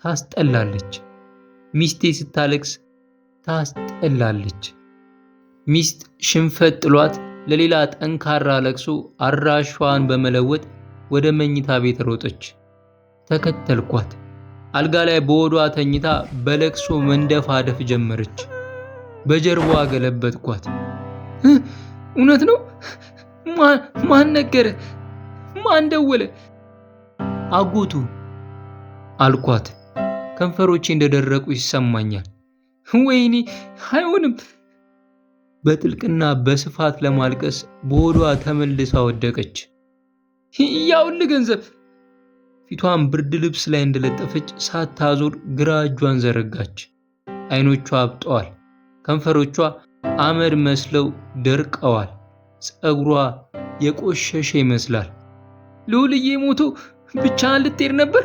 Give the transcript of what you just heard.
ታስጠላለች። ሚስቴ ስታለቅስ ታስጠላለች። ሚስት ሽንፈት ጥሏት ለሌላ ጠንካራ ለቅሶ አድራሿን በመለወጥ ወደ መኝታ ቤት ሮጠች። ተከተልኳት። አልጋ ላይ በሆዷ ተኝታ በለቅሶ መንደፋደፍ ጀመረች። በጀርባዋ ገለበጥኳት። እውነት ነው? ማን ነገረ? ማን ደወለ? አጎቱ አልኳት። ከንፈሮቼ እንደደረቁ ይሰማኛል። ወይኔ አይሆንም። በጥልቅና በስፋት ለማልቀስ በሆዷ ተመልሳ ወደቀች። ያውል ገንዘብ። ፊቷን ብርድ ልብስ ላይ እንደለጠፈች ሳታዞር ግራ እጇን ዘረጋች። አይኖቿ አብጠዋል። ከንፈሮቿ አመድ መስለው ደርቀዋል። ፀጉሯ የቆሸሸ ይመስላል። ልዑልዬ ሞቶ ብቻህን ልትሄድ ነበር?